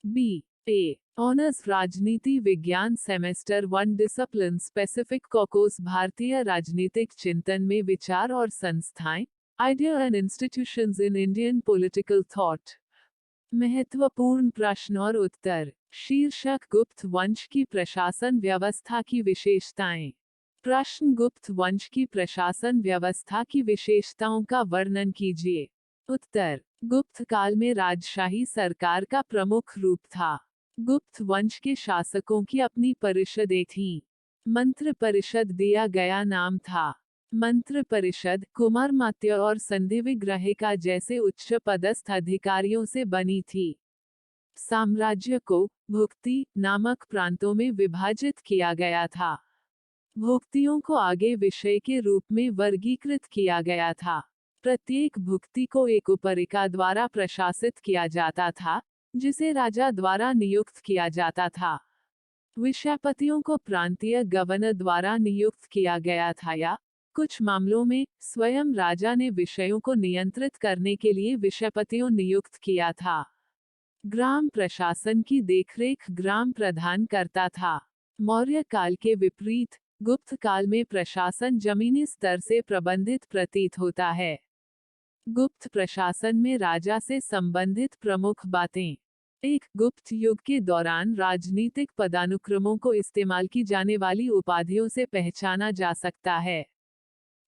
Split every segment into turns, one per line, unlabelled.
B A honours राजनीति विज्ञान semester 1 discipline specific कॉकोस भारतीय राजनीतिक चिंतन में विचार और संस्थाएं idea and institutions in Indian political thought. महत्वपूर्ण प्रश्न और उत्तर। शीर्षक गुप्त वंश की प्रशासन व्यवस्था की विशेषताएं। प्रश्न गुप्त वंश की प्रशासन व्यवस्था की विशेषताओं का वर्णन कीजिए। उत्तर गुप्त काल में राजशाही सरकार का प्रमुख रूप था। गुप्त वंश के शासकों की अपनी परिषदें थीं। मंत्र परिषद दिया गया नाम था। मंत्र परिषद कुमारमात्य और संधिविग्रहिका जैसे उच्च पदस्थ अधिकारियों से बनी थी। साम्राज्य को भुक्ति नामक प्रांतों में विभाजित किया गया था। भुक्तियों को आगे विषय के रूप में वर्गीकृत किया गया था। प्रत्येक भुक्ति को एक उपरिका द्वारा प्रशासित किया जाता था, जिसे राजा द्वारा नियुक्त किया जाता था। विषयपतियों को प्रांतीय गवर्नर द्वारा नियुक्त किया गया था या कुछ मामलों में स्वयं राजा ने विषयों को नियंत्रित करने के लिए विषयपतियों नियुक्त किया था। ग्राम प्रशासन की देखरेख ग्राम प्रधान करता था। मौर्य काल के विपरीत गुप्त काल में प्रशासन जमीनी स्तर से प्रबंधित प्रतीत होता है। गुप्त प्रशासन में राजा से संबंधित प्रमुख बातें। एक गुप्त युग के दौरान राजनीतिक पदानुक्रमों को इस्तेमाल की जाने वाली उपाधियों से पहचाना जा सकता है।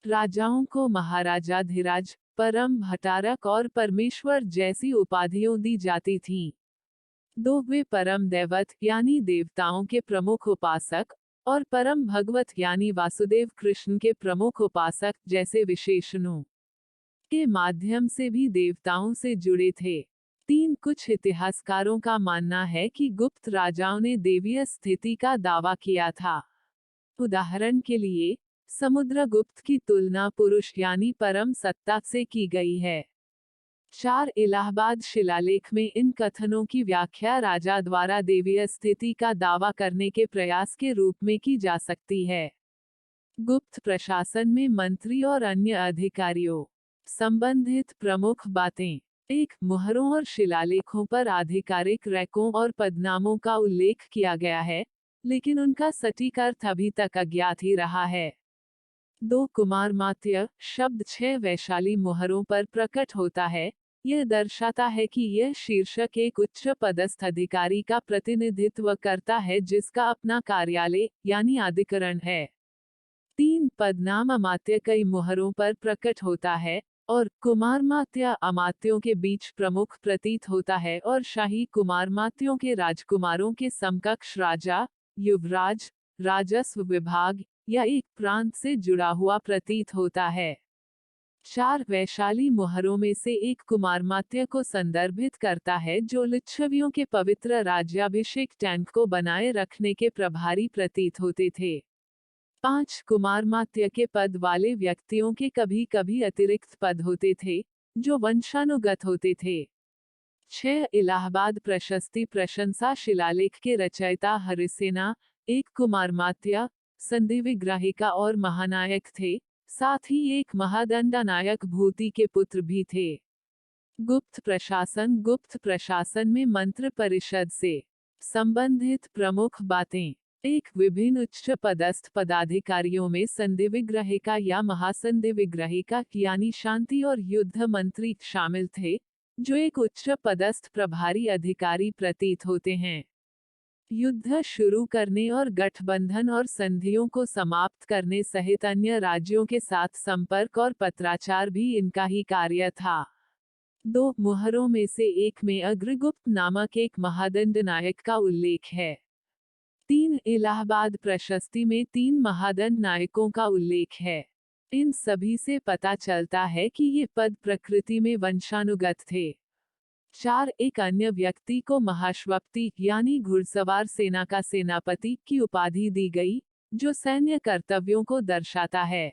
राजाओं को महाराजाधिराज, परम भट्टारक और परमेश्वर जैसी उपाधियां दी जाती थीं। दो वे परम दैवत यानी देवताओं के प्रमुख उपासक और परम भगवत यानी वासुदेव कृष्ण के प्रमुख उपासक जैसे विशेषणों के माध्यम से भी देवताओं से जुड़े थे। तीन कुछ इतिहासकारों का मानना है कि गुप्त राजाओं ने देवीय स्थिति का दावा किया था। उदाहरण के लिए समुद्रगुप्त की तुलना पुरुष यानी परम सत्ता से की गई है। 4 इलाहाबाद शिलालेख में इन कथनों की व्याख्या राजा द्वारा देवीय स्थिति का दावा करने के प्रयास के रूप में की जा सकती है। गुप्त प्रशासन में मंत्री और अन्य अधिकारियों संबंधित प्रमुख बातें। एक मुहरों और शिलालेखों पर आधिकारिक रैकों और पदनामों का उल्लेख किया गया है, लेकिन उनका सटीक अर्थ अभी तक अज्ञात ही रहा है। 2 कुमारमात्य शब्द 6 वैशाली मुहरों पर प्रकट होता है। यह दर्शाता है कि यह शीर्षक एक उच्च पदस्थ अधिकारी का प्रतिनिधित्व करता है जिसका अपना कार्यालय यानी अधिकरण है। 3 पदनाम अमात्य कई मुहरों पर प्रकट होता है और कुमारमात्य अमात्यों के बीच प्रमुख प्रतीत होता है और शाही कुमारमात्यों के राजकुमारों के समकक्ष राजा, युवराज, राजस्व विभाग या एक प्रांत से जुड़ा हुआ प्रतीत होता है। 4 वैशाली मुहरों में से एक कुमारमात्य को संदर्भित करता है जो लिच्छवियों के पवित्र राज्याभिषेक टैंक को बनाए रखने के प्रभारी प्रतीत होते थे। 5 कुमारमात्य के पद वाले व्यक्तियों के कभी कभी अतिरिक्त पद होते थे, जो वंशानुगत होते थे। 6 इलाहाबाद प्रशस्ति प्रशंसा शिलालेख के रचयिता हरिसेना एक कुमारमात्य, संधिविग्रहिका और महानायक थे, साथ ही एक महादंडनायक भूति के पुत्र भी थे। गुप्त प्रशासन में मंत्र परिषद से संबंधित प्रमुख बातें। एक विभिन्न उच्च पदस्थ पदाधिकारियों में संधिविग्रहिका या महासंधिविग्रहिका यानी शांति और युद्ध मंत्री शामिल थे, जो एक उच्च पदस्थ प्रभारी अधिकारी प्रतीत होते हैं। युद्ध शुरू करने और गठबंधन और संधियों को समाप्त करने सहित अन्य राज्यों के साथ संपर्क और पत्राचार भी इनका ही कार्य था। 2 मुहरों में से एक में अग्रगुप्त नामक एक महादंडनायक का उल्लेख है। 3 इलाहाबाद प्रशस्ति में 3 महादंड नायकों का उल्लेख है। इन सभी से पता चलता है कि ये पद प्रकृति में वंशानुगत थे। 4 एक अन्य व्यक्ति को महाश्वपति यानी घुड़सवार सेना का सेनापति की उपाधि दी गई, जो सैन्य कर्तव्यों को दर्शाता है।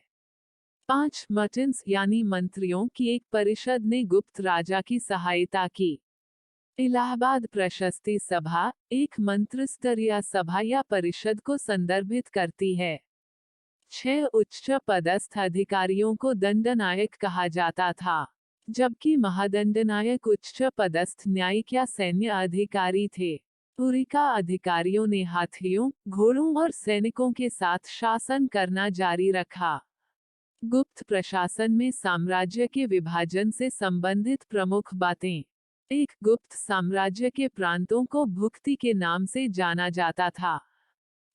5 मर्चेंट्स यानी मंत्रियों की एक परिषद ने गुप्त राजा की सहायता की। इलाहाबाद प्रशस्ति सभा एक मंत्रिस्तरीय सभा या परिषद को संदर्भित करती है। 6 उच्च पदस्थ अधिकारियों को दंडनायक कहा जाता था। जबकि महादंडनायक उच्च पदस्थ न्यायिक या सैन्य अधिकारी थे। पुरिका अधिकारियों ने हाथियों, घोड़ों और सैनिकों के साथ शासन करना जारी रखा। गुप्त प्रशासन में साम्राज्य के विभाजन से संबंधित प्रमुख बातें। एक, गुप्त साम्राज्य के प्रांतों को भुक्ति के नाम से जाना जाता था।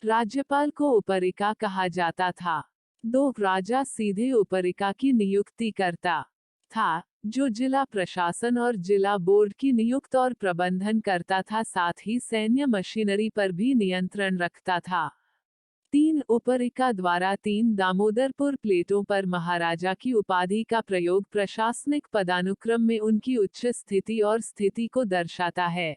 राज्यपाल को उपरिका कहा जाता था। 2, राजा सीधे उपरिका की नियुक्ति करता था, जो जिला प्रशासन और जिला बोर्ड की नियुक्त और प्रबंधन करता था, साथ ही सैन्य मशीनरी पर भी नियंत्रण रखता था। 3, उपरिका द्वारा 3 दामोदरपुर प्लेटों पर महाराजा की उपाधि का प्रयोग प्रशासनिक पदानुक्रम में उनकी उच्च स्थिति और स्थिति को दर्शाता है।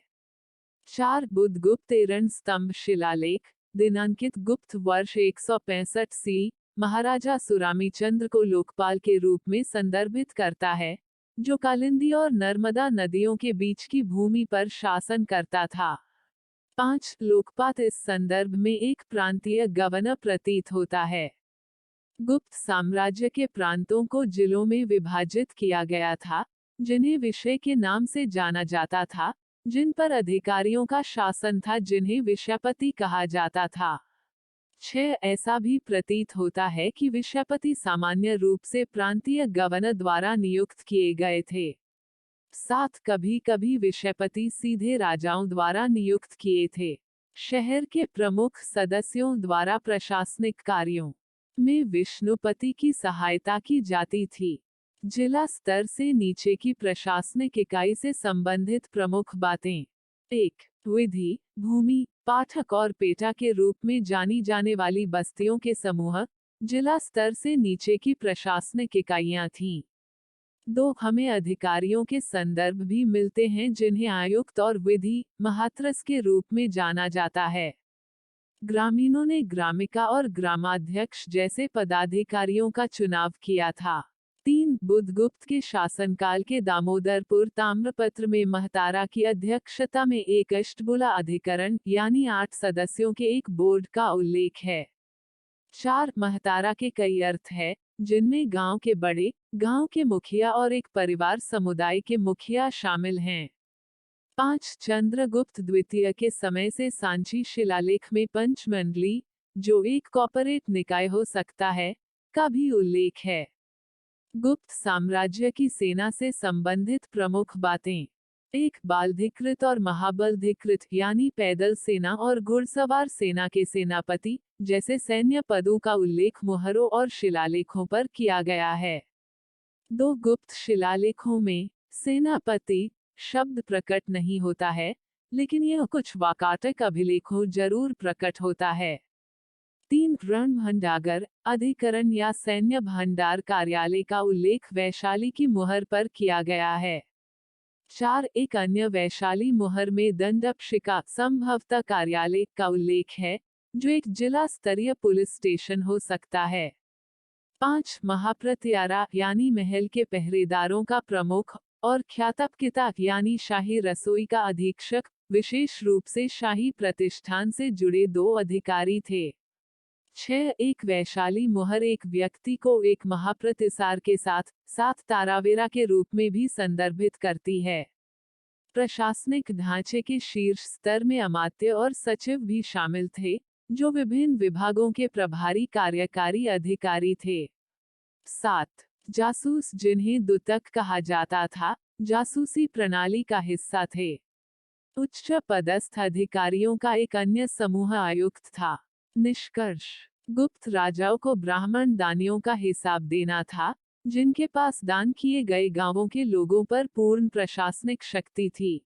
4, बुद्धगुप्त एरन स्तंभ शिलालेख, दिनांकित गुप्त वर्ष 165 सी, महाराजा सुरामीचंद्र को लोकपाल के रूप में संदर्भित करता है, जो कालिंदी और नर्मदा नदियों के बीच की भूमि पर शासन करता था। 5, लोकपात इस संदर्भ में एक प्रांतीय गवर्नर प्रतीत होता है। गुप्त साम्राज्य के प्रांतों को जिलों में विभाजित किया गया था, जिन्हें विषय के नाम से जाना जाता था, जिन पर अधिकारियों का शासन था, जिन्हें विषयपति कहा जाता था। 6, ऐसा भी प्रतीत होता है कि विषयपति सामान्य रूप से प्रांतीय गवर्नर द्वारा नियुक्त किए गए थे। 7, कभी कभी विषयपति सीधे राजाओं द्वारा नियुक्त किए थे। शहर के प्रमुख सदस्यों द्वारा प्रशासनिक कार्यों में विष्णुपति की सहायता की जाती थी। जिला स्तर से नीचे की प्रशासनिक इकाई से संबंधित प्रमुख बातें। 1, विधि, भूमि, पाठक और पेटा के रूप में जानी जाने वाली बस्तियों के समूह जिला स्तर से नीचे की प्रशासनिक इकाइयां थीं। 2, हमें अधिकारियों के संदर्भ भी मिलते हैं, जिन्हें आयुक्त और विधि महात्रस के रूप में जाना जाता है। ग्रामीणों ने ग्रामिका और ग्रामाध्यक्ष जैसे पदाधिकारियों का चुनाव किया था। 3, बुद्धगुप्त के शासनकाल के दामोदरपुर ताम्रपत्र में महतारा की अध्यक्षता में एक अष्टबुला अधिकरण यानी 8 सदस्यों के एक बोर्ड का उल्लेख है। 4, महतारा के कई अर्थ है, जिनमें गांव के बड़े, गांव के मुखिया और एक परिवार समुदाय के मुखिया शामिल हैं। 5, चंद्रगुप्त द्वितीय के समय से सांची शिलालेख में पंचमंडली, जो एक कॉर्पोरेट निकाय हो सकता है, का भी उल्लेख है। गुप्त साम्राज्य की सेना से संबंधित प्रमुख बातें। 1, बालधिकृत और महाबलधिकृत यानी पैदल सेना और घुड़सवार सेना के सेनापति जैसे सैन्य पदों का उल्लेख मुहरों और शिलालेखों पर किया गया है। 2, गुप्त शिलालेखों में सेनापति शब्द प्रकट नहीं होता है, लेकिन यह कुछ वाकाटक अभिलेखों जरूर प्रकट होता है। 3, रण भंडागर अधिकरण या सैन्य भंडार कार्यालय का उल्लेख वैशाली की मुहर पर किया गया है। 4, एक अन्य वैशाली मुहर में दंडपशिका संभवतः कार्यालय का उल्लेख है, जो एक जिला स्तरीय पुलिस स्टेशन हो सकता है। 5, महाप्रत्यारा यानी महल के पहरेदारों का प्रमुख और ख्यातपकिता यानी शाही रसोई का अधीक्षक विशेष रूप से शाही प्रतिष्ठान से जुड़े 2 अधिकारी थे। 6, एक वैशाली मुहर एक व्यक्ति को एक महाप्रतिसार के साथ तारावेरा के रूप में भी संदर्भित करती है। प्रशासनिक ढांचे के शीर्ष स्तर में अमात्य और सचिव भी शामिल थे, जो विभिन्न विभागों के प्रभारी कार्यकारी अधिकारी थे। 7, जासूस जिन्हें दूतक कहा जाता था, जासूसी प्रणाली का हिस्सा थे। उच्च पदस्थ अधिकारियों का एक अन्य समूह आयुक्त था। निष्कर्ष, गुप्त राजाओं को ब्राह्मण दानियों का हिसाब देना था, जिनके पास दान किए गए गांवों के लोगों पर पूर्ण प्रशासनिक शक्ति थी।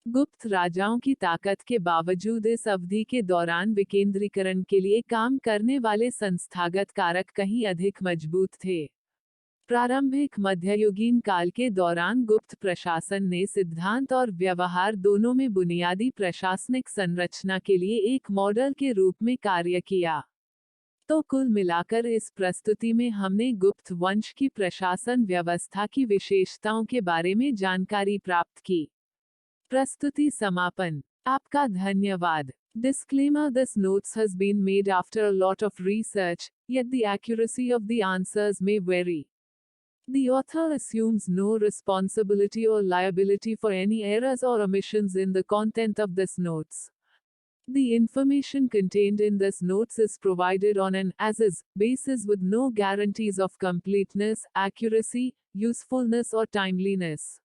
गुप्त राजाओं की ताकत के बावजूद इस अवधि के दौरान विकेंद्रीकरण के लिए काम करने वाले संस्थागत कारक कहीं अधिक मजबूत थे। प्रारंभिक मध्ययुगीन काल के दौरान गुप्त प्रशासन ने सिद्धांत और व्यवहार दोनों में बुनियादी प्रशासनिक संरचना के लिए एक मॉडल के रूप में कार्य किया। तो कुल मिलाकर इस प्रस्तुति में हमने गुप्त वंश की प्रशासन व्यवस्था की विशेषताओं के बारे में जानकारी प्राप्त की। प्रस्तुति समापन। आपका धन्यवाद। Disclaimer: This notes has been made after a lot of research, yet the accuracy of the answers may vary. The author assumes no responsibility or liability for any errors or omissions in the content of this notes. The information contained in this notes is provided on an as-is basis with no guarantees of completeness, accuracy, usefulness or timeliness.